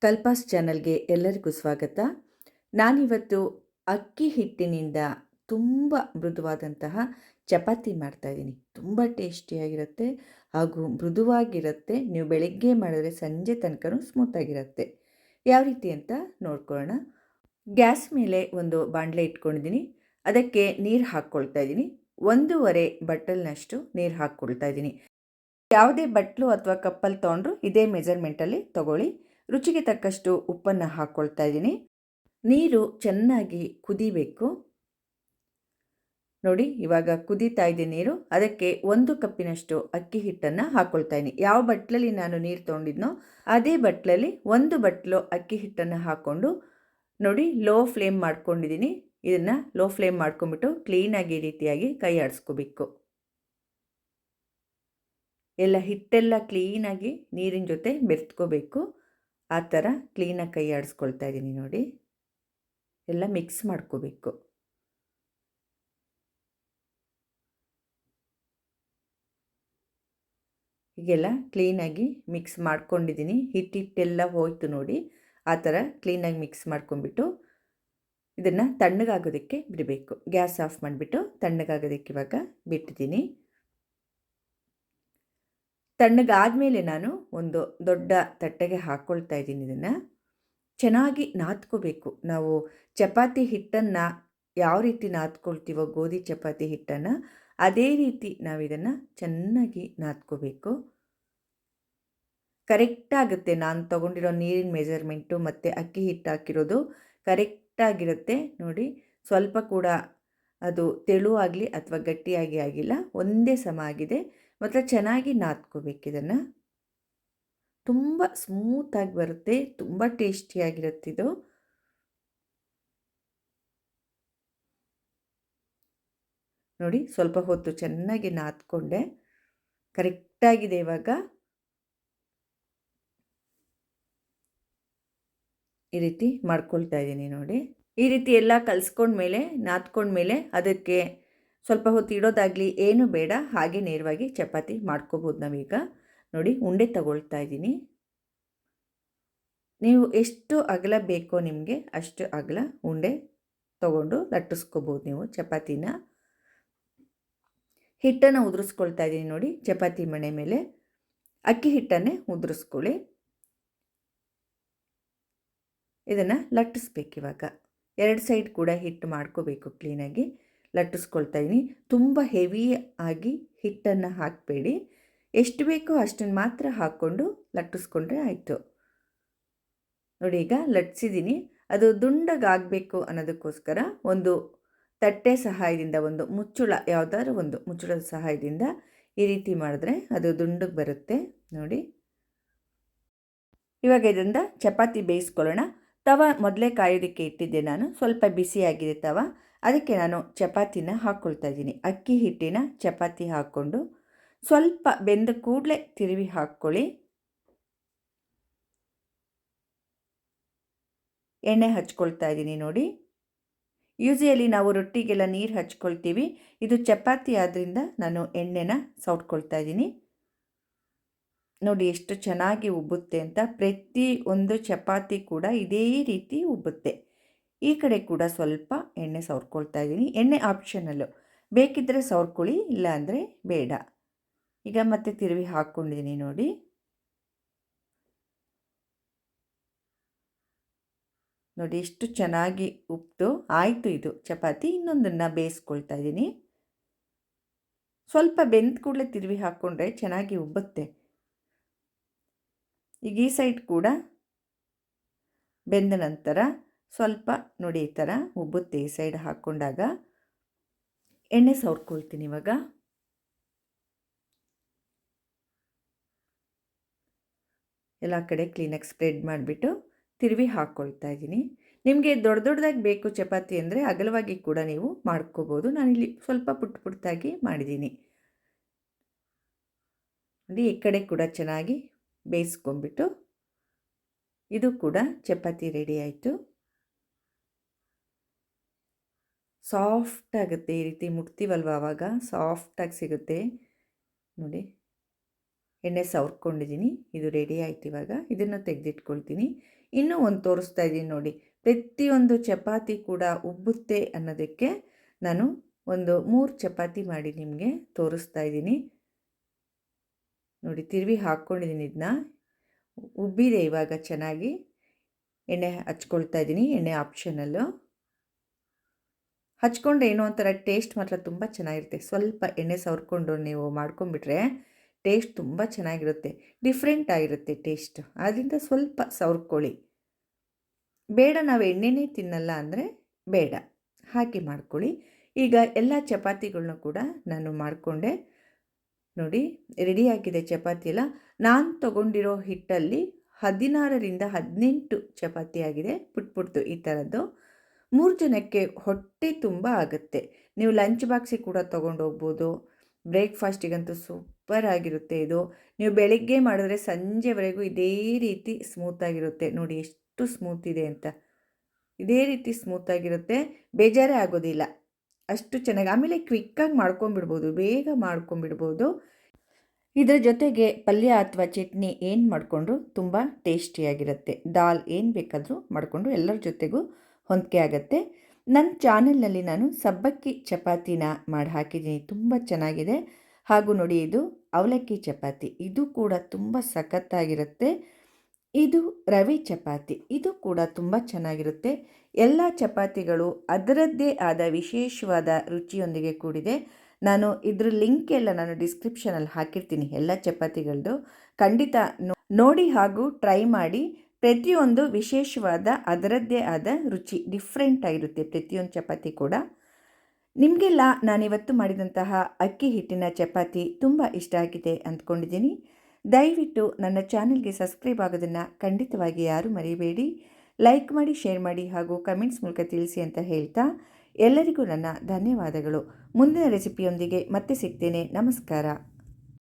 ಕಲ್ಪಾಸ್ ಚಾನಲ್ಗೆ ಎಲ್ಲರಿಗೂ ಸ್ವಾಗತ. ನಾನಿವತ್ತು ಅಕ್ಕಿ ಹಿಟ್ಟಿನಿಂದ ತುಂಬ ಮೃದುವಾದಂತಹ ಚಪಾತಿ ಮಾಡ್ತಾಯಿದ್ದೀನಿ. ತುಂಬ ಟೇಸ್ಟಿಯಾಗಿರುತ್ತೆ ಹಾಗೂ ಮೃದುವಾಗಿರುತ್ತೆ. ನೀವು ಬೆಳಗ್ಗೆ ಮಾಡಿದ್ರೆ ಸಂಜೆ ತನಕನೂ ಸ್ಮೂತಾಗಿರುತ್ತೆ. ಯಾವ ರೀತಿ ಅಂತ ನೋಡ್ಕೊಳ್ಳೋಣ. ಗ್ಯಾಸ್ ಮೇಲೆ ಒಂದು ಬಾಣಲೆ ಇಟ್ಕೊಂಡಿದ್ದೀನಿ. ಅದಕ್ಕೆ ನೀರು ಹಾಕ್ಕೊಳ್ತಾ ಇದ್ದೀನಿ. 1.5 ಬಟ್ಟಲಿನಷ್ಟು ನೀರು ಹಾಕ್ಕೊಳ್ತಾ ಇದ್ದೀನಿ. ಯಾವುದೇ ಬಟ್ಲು ಅಥವಾ ಕಪ್ಪಲ್ಲಿ ತೊಗೊಂಡ್ರು ಇದೇ ಮೆಜರ್ಮೆಂಟಲ್ಲಿ ತಗೊಳ್ಳಿ. ರುಚಿಗೆ ತಕ್ಕಷ್ಟು ಉಪ್ಪನ್ನು ಹಾಕ್ಕೊಳ್ತಾ ಇದ್ದೀನಿ. ನೀರು ಚೆನ್ನಾಗಿ ಕುದಿಬೇಕು. ನೋಡಿ, ಇವಾಗ ಕುದೀತಾ ಇದೆ ನೀರು. ಅದಕ್ಕೆ 1 ಕಪ್ಪಿನಷ್ಟು ಅಕ್ಕಿ ಹಿಟ್ಟನ್ನು ಹಾಕ್ಕೊಳ್ತಾ ಇದ್ದೀನಿ. ಯಾವ ಬಟ್ಲಲ್ಲಿ ನಾನು ನೀರು ತೊಗೊಂಡಿದ್ನೋ ಅದೇ ಬಟ್ಲಲ್ಲಿ 1 ಬಟ್ಲು ಅಕ್ಕಿ ಹಿಟ್ಟನ್ನು ಹಾಕ್ಕೊಂಡು ನೋಡಿ, ಲೋ ಫ್ಲೇಮ್ ಮಾಡ್ಕೊಂಡಿದ್ದೀನಿ. ಇದನ್ನು ಲೋ ಫ್ಲೇಮ್ ಮಾಡ್ಕೊಂಬಿಟ್ಟು ಕ್ಲೀನಾಗಿ ಈ ರೀತಿಯಾಗಿ ಕೈ ಆಡಿಸ್ಕೋಬೇಕು. ಎಲ್ಲ ಹಿಟ್ಟೆಲ್ಲ ಕ್ಲೀನಾಗಿ ನೀರಿನ ಜೊತೆ ಬೆರೆತ್ಕೋಬೇಕು. ಆ ಥರ ಕ್ಲೀನಾಗಿ ಕೈ ಆಡಿಸ್ಕೊಳ್ತಾ ಇದ್ದೀನಿ. ನೋಡಿ, ಎಲ್ಲ ಮಿಕ್ಸ್ ಮಾಡ್ಕೋಬೇಕು. ಹೀಗೆಲ್ಲ ಕ್ಲೀನಾಗಿ ಮಿಕ್ಸ್ ಮಾಡ್ಕೊಂಡಿದ್ದೀನಿ. ಹಿಟ್ಟೆಲ್ಲ ಹೋಯ್ತು ನೋಡಿ. ಆ ಥರ ಕ್ಲೀನಾಗಿ ಮಿಕ್ಸ್ ಮಾಡ್ಕೊಂಡ್ಬಿಟ್ಟು ಇದನ್ನು ತಣ್ಣಗಾಗೋದಕ್ಕೆ ಬಿಡಬೇಕು. ಗ್ಯಾಸ್ ಆಫ್ ಮಾಡಿಬಿಟ್ಟು ತಣ್ಣಗಾಗೋದಕ್ಕೆ ಇವಾಗ ಬಿಟ್ಟಿದ್ದೀನಿ. ತಣ್ಣಗಾದಮೇಲೆ ನಾನು ಒಂದು ದೊಡ್ಡ ತಟ್ಟೆಗೆ ಹಾಕ್ಕೊಳ್ತಾ ಇದ್ದೀನಿ. ಇದನ್ನು ಚೆನ್ನಾಗಿ ನಾದ್ಕೋಬೇಕು. ನಾವು ಚಪಾತಿ ಹಿಟ್ಟನ್ನು ಯಾವ ರೀತಿ ನಾದ್ಕೊಳ್ತೀವೋ ಗೋಧಿ ಚಪಾತಿ ಹಿಟ್ಟನ್ನು, ಅದೇ ರೀತಿ ನಾವು ಇದನ್ನು ಚೆನ್ನಾಗಿ ನಾದ್ಕೋಬೇಕು. ಕರೆಕ್ಟಾಗುತ್ತೆ. ನಾನು ತೊಗೊಂಡಿರೋ ನೀರಿನ ಮೆಜರ್ಮೆಂಟು ಮತ್ತು ಅಕ್ಕಿ ಹಿಟ್ಟು ಹಾಕಿರೋದು ಕರೆಕ್ಟಾಗಿರುತ್ತೆ. ನೋಡಿ, ಸ್ವಲ್ಪ ಕೂಡ ಅದು ತೆಳುವಾಗಲಿ ಅಥವಾ ಗಟ್ಟಿಯಾಗಿ ಆಗಿಲ್ಲ, ಒಂದೇ ಸಮ ಆಗಿದೆ. ಮತ್ತು ಚೆನ್ನಾಗಿ ನಾದ್ಕೋಬೇಕು. ಇದನ್ನು ತುಂಬ ಸ್ಮೂತಾಗಿ ಬರುತ್ತೆ. ತುಂಬ ಟೇಸ್ಟಿಯಾಗಿರುತ್ತೆ ಇದು. ನೋಡಿ, ಸ್ವಲ್ಪ ಹೊತ್ತು ಚೆನ್ನಾಗಿ ನಾದ್ಕೊಂಡೆ. ಕರೆಕ್ಟಾಗಿದೆ. ಇವಾಗ ಈ ರೀತಿ ಮಾಡ್ಕೊಳ್ತಾ ಇದ್ದೀನಿ. ನೋಡಿ, ಈ ರೀತಿ ಎಲ್ಲ ಕಲಿಸ್ಕೊಂಡ್ಮೇಲೆ ನಾದ್ಕೊಂಡ್ಮೇಲೆ ಅದಕ್ಕೆ ಸ್ವಲ್ಪ ಹೊತ್ತು ಇಡೋದಾಗಲಿ ಏನು ಬೇಡ, ಹಾಗೆ ನೇರವಾಗಿ ಚಪಾತಿ ಮಾಡ್ಕೋಬೋದು ನಾವೀಗ. ನೋಡಿ, ಉಂಡೆ ತಗೊಳ್ತಾ ಇದ್ದೀನಿ. ನೀವು ಎಷ್ಟು ಅಗಲ ಬೇಕೋ ನಿಮಗೆ ಅಷ್ಟು ಅಗಲ ಉಂಡೆ ತಗೊಂಡು ಲಟ್ಟಿಸ್ಕೋಬೋದು ನೀವು ಚಪಾತಿನ. ಹಿಟ್ಟನ್ನು ಉದುರಿಸ್ಕೊಳ್ತಾ ಇದ್ದೀನಿ. ನೋಡಿ, ಚಪಾತಿ ಮಣೆ ಮೇಲೆ ಅಕ್ಕಿ ಹಿಟ್ಟನ್ನೇ ಉದುರಿಸ್ಕೊಳ್ಳಿ. ಇದನ್ನು ಲಟ್ಟಿಸ್ಬೇಕು. ಇವಾಗ 2 ಸೈಡ್ ಕೂಡ ಹಿಟ್ಟು ಮಾಡ್ಕೋಬೇಕು. ಕ್ಲೀನಾಗಿ ಲಟ್ಟಿಸ್ಕೊಳ್ತಾ ಇದ್ದೀನಿ. ತುಂಬ ಹೆವಿ ಆಗಿ ಹಿಟ್ಟನ್ನು ಹಾಕಬೇಡಿ. ಎಷ್ಟು ಬೇಕೋ ಅಷ್ಟನ್ನು ಮಾತ್ರ ಹಾಕ್ಕೊಂಡು ಲಟ್ಟಿಸ್ಕೊಂಡ್ರೆ ಆಯಿತು. ನೋಡಿ, ಈಗ ಲಟ್ಟಿಸಿದ್ದೀನಿ. ಅದು ದುಂಡಗಾಗಬೇಕು ಅನ್ನೋದಕ್ಕೋಸ್ಕರ ಒಂದು ತಟ್ಟೆ ಸಹಾಯದಿಂದ, ಒಂದು ಮುಚ್ಚಳ, ಯಾವುದಾದ್ರೂ ಒಂದು ಮುಚ್ಚಳದ ಸಹಾಯದಿಂದ ಈ ರೀತಿ ಮಾಡಿದ್ರೆ ಅದು ದುಂಡಗೆ ಬರುತ್ತೆ. ನೋಡಿ, ಇವಾಗ ಇದರಿಂದ ಚಪಾತಿ ಬೇಯಿಸ್ಕೊಳ್ಳೋಣ. ತವ ಮೊದಲೇ ಕಾಯೋದಕ್ಕೆ ಇಟ್ಟಿದ್ದೆ ನಾನು. ಸ್ವಲ್ಪ ಬಿಸಿಯಾಗಿದೆ ತವ. ಅದಕ್ಕೆ ನಾನು ಚಪಾತಿನ ಹಾಕ್ಕೊಳ್ತಾ ಇದ್ದೀನಿ. ಅಕ್ಕಿ ಹಿಟ್ಟಿನ ಚಪಾತಿ ಹಾಕ್ಕೊಂಡು ಸ್ವಲ್ಪ ಬೆಂದ ಕೂಡಲೇ ತಿರುವಿ ಹಾಕ್ಕೊಳ್ಳಿ. ಎಣ್ಣೆ ಹಚ್ಕೊಳ್ತಾ ಇದ್ದೀನಿ. ನೋಡಿ, ಯೂಶುವಲಿ ನಾವು ರೊಟ್ಟಿಗೆಲ್ಲ ನೀರು ಹಚ್ಕೊಳ್ತೀವಿ. ಇದು ಚಪಾತಿ ಆದ್ದರಿಂದ ನಾನು ಎಣ್ಣೆನ ಸವರ್ಕೊಳ್ತಾ ಇದ್ದೀನಿ. ನೋಡಿ ಎಷ್ಟು ಚೆನ್ನಾಗಿ ಉಬ್ಬುತ್ತೆ ಅಂತ. ಪ್ರತಿ ಒಂದು ಚಪಾತಿ ಕೂಡ ಇದೇ ರೀತಿ ಉಬ್ಬುತ್ತೆ. ಈ ಕಡೆ ಕೂಡ ಸ್ವಲ್ಪ ಎಣ್ಣೆ ಸವರ್ಕೊಳ್ತಾ ಇದ್ದೀನಿ. ಎಣ್ಣೆ ಆಪ್ಷನಲ್ಲು, ಬೇಕಿದ್ದರೆ ಸವರ್ಕೊಳ್ಳಿ, ಇಲ್ಲ ಅಂದರೆ ಬೇಡ. ಈಗ ಮತ್ತೆ ತಿರುವಿ ಹಾಕ್ಕೊಂಡಿದ್ದೀನಿ. ನೋಡಿ, ನೋಡಿ ಎಷ್ಟು ಚೆನ್ನಾಗಿ ಉಬ್ಬಿತು. ಆಯಿತು ಇದು ಚಪಾತಿ. ಇನ್ನೊಂದನ್ನು ಬೇಯಿಸ್ಕೊಳ್ತಾ ಇದ್ದೀನಿ. ಸ್ವಲ್ಪ ಬೆಂದ ಕೂಡಲೇ ತಿರುವಿ ಹಾಕ್ಕೊಂಡ್ರೆ ಚೆನ್ನಾಗಿ ಉಬ್ಬುತ್ತೆ. ಈಗ ಈ ಸೈಡ್ ಕೂಡ ಬೆಂದ ನಂತರ ಸ್ವಲ್ಪ ನೋಡಿ ಈ ಥರ ಉಬ್ಬುತ್ತೆ. ಈ ಸೈಡ್ ಹಾಕ್ಕೊಂಡಾಗ ಎಣ್ಣೆ ಸವರ್ಕೊಳ್ತೀನಿ. ಇವಾಗ ಎಲ್ಲ ಕಡೆ ಕ್ಲೀನಾಗಿ ಸ್ಪ್ರೆಡ್ ಮಾಡಿಬಿಟ್ಟು ತಿರುವಿ ಹಾಕ್ಕೊಳ್ತಾ ಇದ್ದೀನಿ. ನಿಮಗೆ ದೊಡ್ಡ ದೊಡ್ಡದಾಗಿ ಬೇಕು ಚಪಾತಿ ಅಂದರೆ ಅಗಲವಾಗಿ ಕೂಡ ನೀವು ಮಾಡ್ಕೋಬೋದು. ನಾನಿಲ್ಲಿ ಸ್ವಲ್ಪ ಪುಟ್ಟ ಪುಟ್ಟದಾಗಿ ಮಾಡಿದ್ದೀನಿ. ನೋಡಿ, ಈ ಕಡೆ ಕೂಡ ಚೆನ್ನಾಗಿ ಬೇಯಿಸ್ಕೊಂಡ್ಬಿಟ್ಟು ಇದು ಕೂಡ ಚಪಾತಿ ರೆಡಿ ಆಯಿತು. ಸಾಫ್ಟ್ ಆಗುತ್ತೆ. ಈ ರೀತಿ ಮುಟ್ತೀವಲ್ವ ಆವಾಗ ಸಾಫ್ಟಾಗಿ ಸಿಗುತ್ತೆ. ನೋಡಿ, ಎಣ್ಣೆ ಸವರ್ಕೊಂಡಿದ್ದೀನಿ. ಇದು ರೆಡಿ ಆಯ್ತು. ಇವಾಗ ಇದನ್ನು ತೆಗೆದಿಟ್ಕೊಳ್ತೀನಿ. ಇನ್ನೂ ಒಂದು ತೋರಿಸ್ತಾ ಇದ್ದೀನಿ ನೋಡಿ. ಪ್ರತಿಯೊಂದು ಚಪಾತಿ ಕೂಡ ಉಬ್ಬುತ್ತೆ ಅನ್ನೋದಕ್ಕೆ ನಾನು ಒಂದು 3 ಚಪಾತಿ ಮಾಡಿ ನಿಮಗೆ ತೋರಿಸ್ತಾ ಇದ್ದೀನಿ ನೋಡಿ. ತಿರುವಿ ಹಾಕ್ಕೊಂಡಿದ್ದೀನಿ. ಇದನ್ನ ಉಬ್ಬಿದೆ ಇವಾಗ ಚೆನ್ನಾಗಿ. ಎಣ್ಣೆ ಹಚ್ಕೊಳ್ತಾ ಇದ್ದೀನಿ. ಎಣ್ಣೆ ಆಪ್ಷನಲ್ಲು. ಹಚ್ಕೊಂಡ್ರೆ ಏನೋ ಒಂಥರ ಟೇಸ್ಟ್ ಮಾತ್ರ ತುಂಬ ಚೆನ್ನಾಗಿರುತ್ತೆ. ಸ್ವಲ್ಪ ಎಣ್ಣೆ ಸವರ್ಕೊಂಡು ನೀವು ಮಾಡ್ಕೊಂಬಿಟ್ರೆ ಟೇಸ್ಟ್ ತುಂಬ ಚೆನ್ನಾಗಿರುತ್ತೆ, ಡಿಫ್ರೆಂಟ್ ಆಗಿರುತ್ತೆ ಟೇಸ್ಟ್. ಆದ್ದರಿಂದ ಸ್ವಲ್ಪ ಸವರ್ಕೊಳ್ಳಿ. ಬೇಡ ನಾವು ಎಣ್ಣೆನೇ ತಿನ್ನಲ್ಲ ಅಂದರೆ ಬೇಡ, ಹಾಕಿ ಮಾಡ್ಕೊಳ್ಳಿ. ಈಗ ಎಲ್ಲ ಚಪಾತಿಗಳನ್ನೂ ಕೂಡ ನಾನು ಮಾಡಿಕೊಂಡೆ ನೋಡಿ. ರೆಡಿಯಾಗಿದೆ ಚಪಾತಿ ಎಲ್ಲ. ನಾನು ತೊಗೊಂಡಿರೋ ಹಿಟ್ಟಲ್ಲಿ 16ರಿಂದ 18 ಚಪಾತಿ ಆಗಿದೆ. ಪುಟ್ಟು ಈ ಥರದ್ದು. 3 ಜನಕ್ಕೆ ಹೊಟ್ಟೆ ತುಂಬ ಆಗುತ್ತೆ. ನೀವು ಲಂಚ್ ಬಾಕ್ಸಿಗೆ ಕೂಡ ತೊಗೊಂಡೋಗ್ಬೋದು. ಬ್ರೇಕ್ಫಾಸ್ಟಿಗಂತೂ ಸೂಪರ್ ಆಗಿರುತ್ತೆ ಇದು. ನೀವು ಬೆಳಗ್ಗೆ ಮಾಡಿದ್ರೆ ಸಂಜೆವರೆಗೂ ಇದೇ ರೀತಿ ಸ್ಮೂತಾಗಿರುತ್ತೆ ನೋಡಿ. ಎಷ್ಟು ಸ್ಮೂತ್ ಇದೆ ಅಂತ. ಇದೇ ರೀತಿ ಸ್ಮೂತಾಗಿರುತ್ತೆ, ಬೇಜಾರೇ ಆಗೋದಿಲ್ಲ, ಅಷ್ಟು ಚೆನ್ನಾಗಿ. ಆಮೇಲೆ ಕ್ವಿಕ್ಕಾಗಿ ಮಾಡ್ಕೊಂಬಿಡ್ಬೋದು, ಬೇಗ ಮಾಡ್ಕೊಂಬಿಡ್ಬೋದು. ಇದರ ಜೊತೆಗೆ ಪಲ್ಯ ಅಥವಾ ಚಟ್ನಿ ಏನು ಮಾಡಿಕೊಂಡ್ರು ತುಂಬ ಟೇಸ್ಟಿಯಾಗಿರುತ್ತೆ. ದಾಲ್ ಏನು ಬೇಕಾದರೂ ಮಾಡಿಕೊಂಡು ಎಲ್ಲರ ಜೊತೆಗೂ ಹೊಂದಿಕೆ ಆಗುತ್ತೆ. ನನ್ನ ಚಾನಲ್ನಲ್ಲಿ ನಾನು ಸಬ್ಬಕ್ಕಿ ಚಪಾತಿನ ಮಾಡಿ ಹಾಕಿದ್ದೀನಿ, ತುಂಬ ಚೆನ್ನಾಗಿದೆ. ಹಾಗೂ ನೋಡಿ, ಇದು ಅವಲಕ್ಕಿ ಚಪಾತಿ, ಇದು ಕೂಡ ತುಂಬ ಸಖತ್ತಾಗಿರುತ್ತೆ. ಇದು ರವೆ ಚಪಾತಿ, ಇದು ಕೂಡ ತುಂಬ ಚೆನ್ನಾಗಿರುತ್ತೆ. ಎಲ್ಲ ಚಪಾತಿಗಳು ಅದರದ್ದೇ ಆದ ವಿಶೇಷವಾದ ರುಚಿಯೊಂದಿಗೆ ಕೂಡಿದೆ. ನಾನು ಇದ್ರ ಲಿಂಕ್ ಎಲ್ಲ ನಾನು ಡಿಸ್ಕ್ರಿಪ್ಷನಲ್ಲಿ ಹಾಕಿರ್ತೀನಿ, ಎಲ್ಲ ಚಪಾತಿಗಳದ್ದು. ಖಂಡಿತ ನೋಡಿ ಹಾಗೂ ಟ್ರೈ ಮಾಡಿ. ಪ್ರತಿಯೊಂದು ವಿಶೇಷವಾದ ಅದರದ್ದೇ ಆದ ರುಚಿ, ಡಿಫ್ರೆಂಟ್ ಆಗಿರುತ್ತೆ ಪ್ರತಿಯೊಂದು ಚಪಾತಿ ಕೂಡ. ನಿಮಗೆಲ್ಲ ನಾನಿವತ್ತು ಮಾಡಿದಂತಹ ಅಕ್ಕಿ ಹಿಟ್ಟಿನ ಚಪಾತಿ ತುಂಬ ಇಷ್ಟ ಆಗಿದೆ ಅಂದ್ಕೊಂಡಿದ್ದೀನಿ. ದಯವಿಟ್ಟು ನನ್ನ ಚಾನಲ್ಗೆ ಸಬ್ಸ್ಕ್ರೈಬ್ ಆಗೋದನ್ನು ಖಂಡಿತವಾಗಿ ಯಾರೂ ಮರಿಬೇಡಿ. ಲೈಕ್ ಮಾಡಿ, ಶೇರ್ ಮಾಡಿ ಹಾಗೂ ಕಮೆಂಟ್ಸ್ ಮೂಲಕ ತಿಳಿಸಿ ಅಂತ ಹೇಳ್ತಾ ಎಲ್ಲರಿಗೂ ನನ್ನ ಧನ್ಯವಾದಗಳು. ಮುಂದಿನ ರೆಸಿಪಿಯೊಂದಿಗೆ ಮತ್ತೆ ಸಿಗ್ತೇನೆ. ನಮಸ್ಕಾರ.